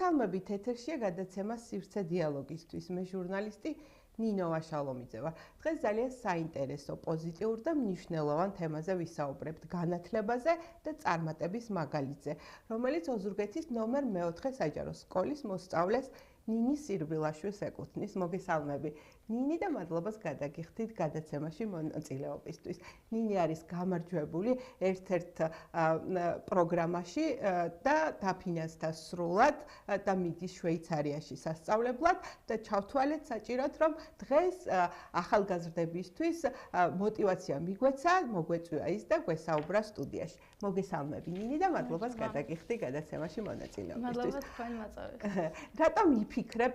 მოგესალმებით ეთერშია გადაცემა სივრცე დიალოგისთვის. მე ჟურნალისტი ნინო ვაშალომიძე ვარ. დღეს ძალიან საინტერესო, პოზიტიურ და მნიშვნელოვან თემაზე ვისაუბრებთ, განათლებაზე და წარმატების მაგალითზე, რომელიც ოზურგეთის ნომერ 4 საჯარო სკოლის მოსწავლეს ნინი სირბილაშვილს ეკუთვნის. მოგესალმები. ნინი და მადლობას გადაგიხდით გადაცემაში მონაწილეობისთვის. ნინი არის გამარჯვებული ერთ-ერთ პროგრამაში და დაფინანსდა სრულად და მიდის შვეიცარიაში სასწავლებლად და ჩავთვალეთ საჭიროდ, რომ დღეს ახალგაზრდებისთვის мотивация მიგვეცა, მოგვეწვია ის და გვესაუბრა სტუდიაში. მოგესალმები ნინი და მადლობას გადაგიხდი გადაცემაში მონაწილეობისთვის. მადლობა თქვენ მოწვევით. რატომ იფიქრე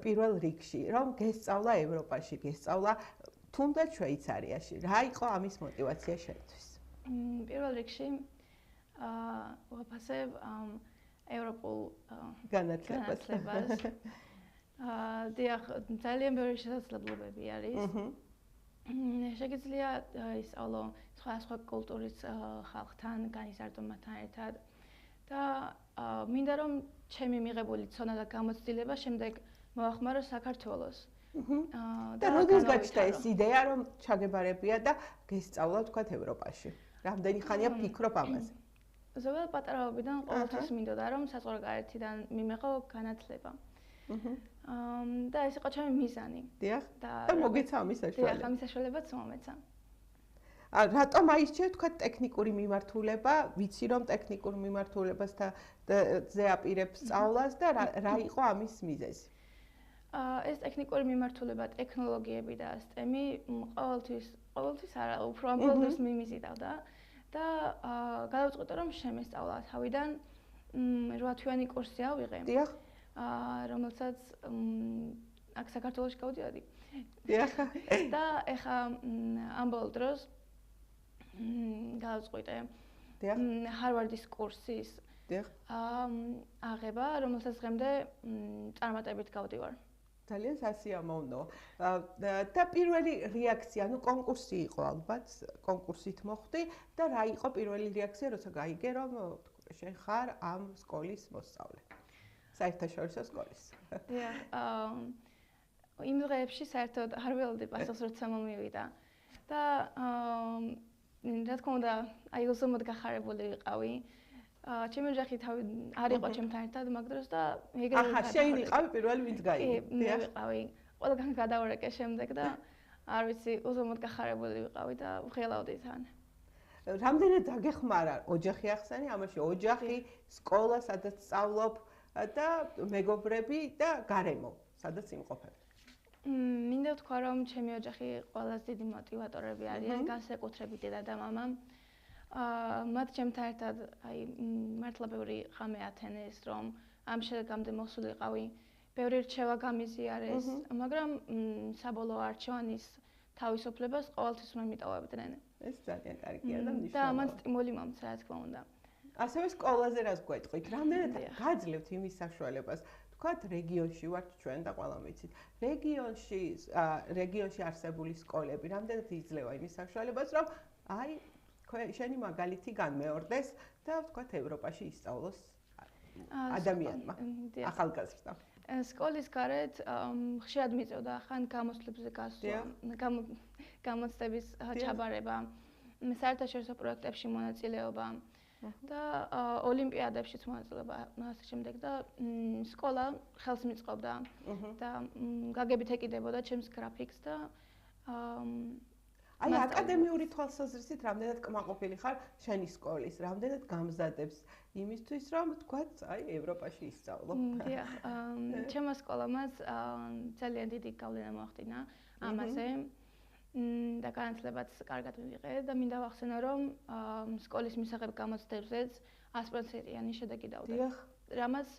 პირველ რიგში, რომ გესწავლა ევროპაში, გესწავლა თუნდაც შვეიცარიაში? რა იყო ამის мотивация შენთვის? პირველ რიგში ვაფასებ ევროპულ განათლებას. დიახ, ძალიან ბევრი შესაძლებლობები არის. შეგიძლია ისწავლო სხვა კულტურის ხალხთან, განიზარდო მათთან ერთად და მინდა რომ ჩემი მიღებული ცოდნა და გამოცდილება შემდეგ მოახმარო საქართველოს. და როდის გაჩნდა ეს იდეა, რომ ჩაგებარებია და გესწავლა თქვათ ევროპაში? რამდენი ხანია ფიქრობ ამაზე? ზოგადად პატარაობიდან ყოველთვის მინდოდა რომ საზღვარგარეთიდან მიმეღო განათლება. და ეს იყო ჩემი მიზანი. დიახ. და მოგეცა ამის საშუალება. დიახ, ამის საშუალებაც მომეცა. რატომ აირჩიე თქვა ტექნიკური მიმართულება? ვიცი რომ ტექნიკურ მიმართულებას და ზეაპირებს სწავლას და რა იყო ამის მიზეზი? ეს ტექნიკური მიმართულება, ტექნოლოგიები და STEM-ი ყოველთვის არა, უფრო ამბოლოს მიმიზიდავდა და გადავწყვიტე რომ შემესწავლა თავიდან 8 თვიანი კურსი ავიღე. დიახ. რომელსაც აქ საქართველოში გავდიოდი. დიახ. და ეხა ამ ბოლო დროს გადავწყვიტე ჰარვარდის კურსის აღება, რომელსაც დღემდე წარმატებით გავდივარ. ძალიან სასიამოვნოა. და პირველი რეაქცია, კონკურსი იყო ალბათ, კონკურსით მოხვდი და რა იყო პირველი რეაქცია, როცა გაიგე რომ შენ ხარ ამ სკოლის მოსწავლე? საერთაშორისო სკოლის. დიახ, იმ დღეებში საერთოდ არ ველოდი პასუხს როცა მომივიდა. და რა თქმა უნდა, უზომოდ გახარებული ვიყავი. ჩემი ოჯახი არ იყო ჩემთან ერთად მაგ დროს და ეგრევე აჰა, შენ იყავი პირველი ვინც გაიგე. მე ვიყავი. ყველგან გადავარეკე შემდეგ და არ ვიცი, უზომოდ გახარებული ვიყავი და ვღელავდი თან. რამდენად დაგეხმარა ოჯახი ახსენი? ამაში ოჯახი, სკოლა, სადაც სწავლობ და მეგობრები და გარემო, სადაც იმყოფებ. მინდა ვთქვა, რომ ჩემი ოჯახი ყველაზე დიდი мотиваტორები არიან, განსაკუთრებით დედა და მამა. მათ ჩემთან ერთად მართლა ბევრი ღამე ათენეს, რომ ამ შედეგამდე მოსულიყავი. ბევრი რჩევა გამიზიარეს, მაგრამ საბოლოო არჩევანის თავისუფლებას ყოველთვის მე მიტოვებდნენ. ეს ძალიან კარგია და მნიშვნელოვანია. და ამან სტიმული მომცა, რა თქმა უნდა. ასევე სკოლაზე რას გვეტყვით? რამდენად გაძლევთ იმის საშუალებას? თქვათ რეგიონში ვართ ჩვენ და ყველამ ვიცით. რეგიონში არსებული სკოლები რამდენად იძლევა იმის საშუალებას, რომ შენი მაგალითი განმეორდეს და თქვათ ევროპაში ისწავლოს ადამიანმა, ახალგაზრდამ. სკოლის გარეთ ხშირად მიწევდა ხან გამოცდებზე გასვლა, გამოცდების ჩაბარება, საერთაშორისო პროექტებში მონაწილეობა და ოლიმპიადებშიც მონაწილეობა ასე შემდეგ და სკოლა ხელს მიწყობდა და გაგებით ეკიდებოდა ჩემს გრაფიკს და აკადემიური თვალსაზრისით რამდენად კმაყოფილი ხარ შენი სკოლის, რამდენად გამზადებს იმისთვის, რომ თქვათ, ევროპაში ისწავლო. დიახ, ჩემო სკოლამაც ძალიან დიდი გავლენა მოახდინა ამაზე. და განათლებაც კარგად მივიღე და მინდა ვახსენო, რომ სკოლის მისაღებ გამოცდებზეც 100%-იანი შედეგი დავდე. დიახ. რამაც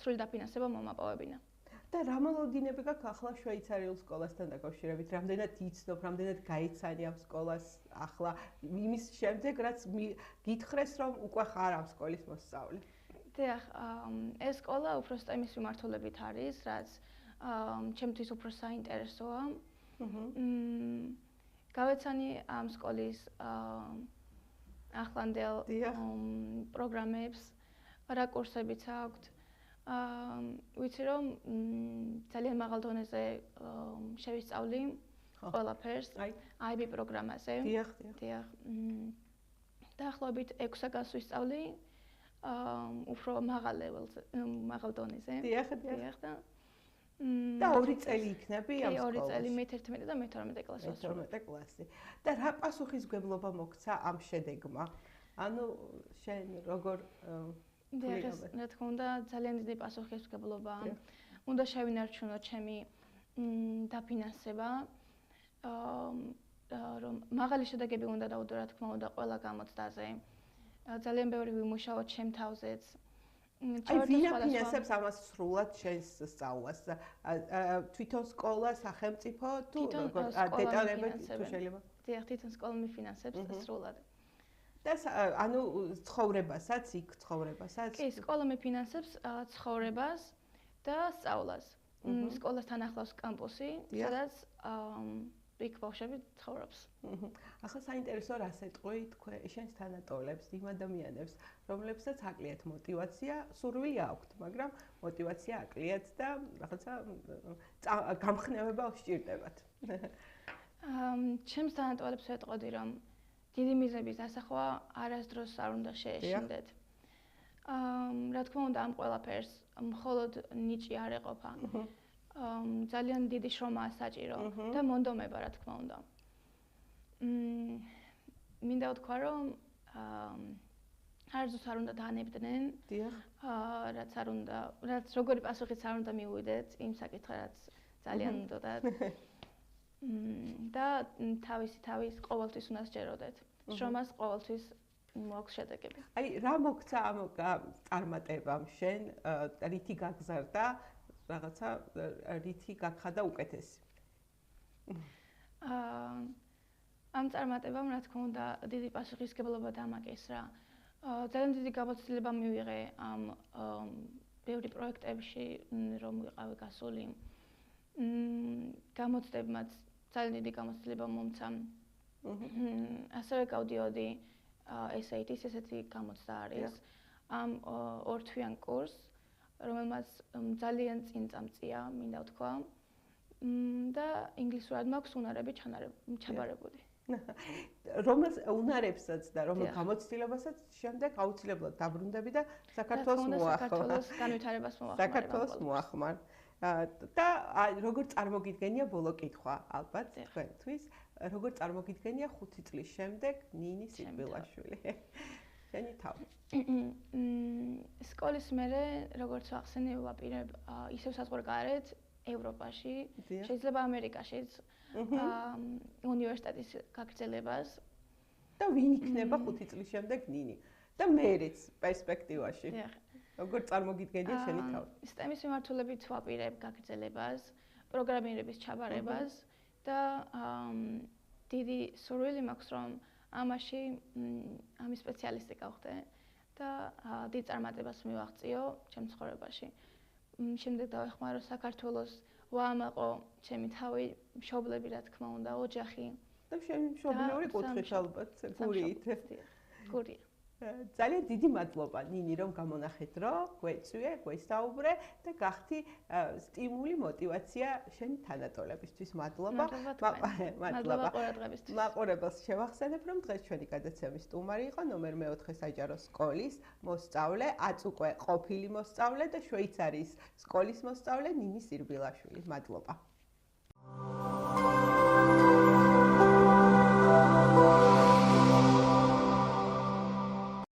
სრული დაფინანსება მომაპოვებინა. და რა მოლოდინები გაქვს ახლა შვეიცარიულ სკოლასთან დაკავშირებით? რამდენად იცნობ, რამდენად გაიცანი ამ სკოლას ახლა იმის შემდეგ, რაც გითხრეს, რომ უკვე ხარ ამ სკოლის მოსწავლე? დიახ, ეს სკოლა უფრო STEM-ის მიმართულებით არის, რაც ჩემთვის უფრო საინტერესოა. გავეცანი ამ სკოლის ახლანდელ პროგრამებს, რა კურსებიც აქვთ, ვიცი რომ ძალიან მაღალ დონეზე შევისწავლი ყველაფერს IB პროგრამაზე. დიახ. დაახლოებით 6 წელს ვისწავლი უფრო მაღალ ლეველზე, მაღალ დონეზე. დიახ. და 2 წელი იქნები ამ სკოლაში. 2 წელი მე-11 და მე-12 კლასი ვასრულე. 12 კლასი. და რა პასუხისმგებლობა მოგცა ამ შედეგმა? ანუ შენ როგორ რა თქმა უნდა, ძალიან დიდი პასუხისმგებლობა. უნდა შევინარჩუნო ჩემი დაფინანსება. რომ მაღალი შედეგები უნდა დავუდო, რა თქმა უნდა, ყველა გამოცდაზე. ძალიან ბევრი ვიმუშაოთ ჩემ თავზეც. აი, ვინ აფინანსებს ამას სრულად შენს სწავლას? თვითონ სკოლა, სახელმწიფო თუ როგორ დეტალები თუ შეიძლება? დიახ, თვითონ სკოლა მიფინანსებს სრულად. და ანუ ცხოვრებასაც, იქ ცხოვრებასაც? კი, სკოლა მიფინანსებს ცხოვრებას და სწავლას. სკოლასთან ახლავს კამპუსი, სადაც იქ ბავშვები ცხოვრობს. ახლა საინტერესო რას ეტყვი თქვენ შენს თანატოლებს, იმ ადამიანებს, რომლებსაც აკლიათ мотиваცია, სურვილი აქვთ, მაგრამ мотиваცია აკლიათ და რაღაცა გამხნევება სჭირდებათ. ჩემს თანატოლებს ვეტყოდი, რომ დიდი მიზნების დასახვა არასდროს არ უნდა შეეშინდეთ. რა თქმა უნდა, ამ ყველაფერს მხოლოდ ნიჭი არ ეყოფა. ძალიან დიდი შრომაა საჭირო და მონდომება, რა თქმა უნდა. მინდა ვთქვა, რომ არასდროს არ უნდა დაანებდნენ. დიახ. რაც როგორი პასუხიც არ უნდა მიუვიდეთ იმ საკითხად, რაც ძალიან უნდათ. და თავის ყოველთვის უნდა სჯეროდეთ. შრომას ყოველთვის მოაქვს შედეგები. აი, რა მოგცა ამ წარმატებამ შენ, რითი გაგზარდა? რაღაცა რითი გახადა უკეთესი. ამ წარმატებამ, რა თქმა უნდა, დიდი პასუხისმგებლობა დამაკისრა. ძალიან დიდი გამოცდილება მივიღე ამ ბევრი პროექტებში, რომ ვიყავი გასული. გამოცდებმაც ძალიან დიდი გამოცდილება მომცა. ასევე გავდიოდი SAT-ის, ესეთი გამოცდა არის. ამ 2 თვიან კურსს, რომელმაც ძალიან წინ წამწია, მინდა ვთქვა. და ინგლისურად მაქვს უნარები ჩაბარებული. რომელ უნარებსაც და რომელ გამოცდილებასაც შემდეგ აუცილებლად დაბრუნდები და საქართველოს მოახმარ. საქართველოს განვითარებას მოახმარ. საქართველოს მოახმარ. და როგორ წარმოგიდგენია ბოლო კითხვა ალბათ თქვენთვის, როგორ წარმოგიდგენია 5 წლის შემდეგ ნინი სიბილაშვილი? შენი თავი. სკოლის მერე, როგორც ახსენე, ვაპირებ ისევ საზღვარგარეთ ევროპაში, შეიძლება ამერიკაშიც უნივერსიტეტის გაგრძელებას. და ვინ იქნება 5 წლის შემდეგ ნინი? და მერეც პერსპექტივაში. როგორ წარმოგიდგენია შენი თავი? STEM-ის მიმართულებით ვაპირებ გაგრძელებას, პროგრამირების ჩაბარებას და დიდი სურვილი მაქვს, რომ ამაში ამის სპეციალისტი გავხდე და დიდ წარმატებას მივაღწიო ჩემ ცხოვრებაში. შემდეგ დავეხმარო საქართველოს, ვაამაყო ჩემი თავი, მშობლები, რა თქმა უნდა, ოჯახი. და შენი მშობლიური კუთხით ალბათ, გურიით. გურია. ძალიან დიდი მადლობა ნინი, რომ გამონახეთ დრო, გვეწვიე, გვესაუბრე და გახდი სტიმული, мотиваცია შენი თანატოლებისთვის. მადლობა. მადლობა ყურადღებისთვის. მაყურებელს შევახსენებ, რომ დღეს ჩვენი გადაცემის სტუმარი იყო ნომერ 4 საჯარო სკოლის მოსწავლე, აწუკვე ყოფილი მოსწავლე და შვეიცარიის სკოლის მოსწავლე ნინი სირბილაშვილი. მადლობა.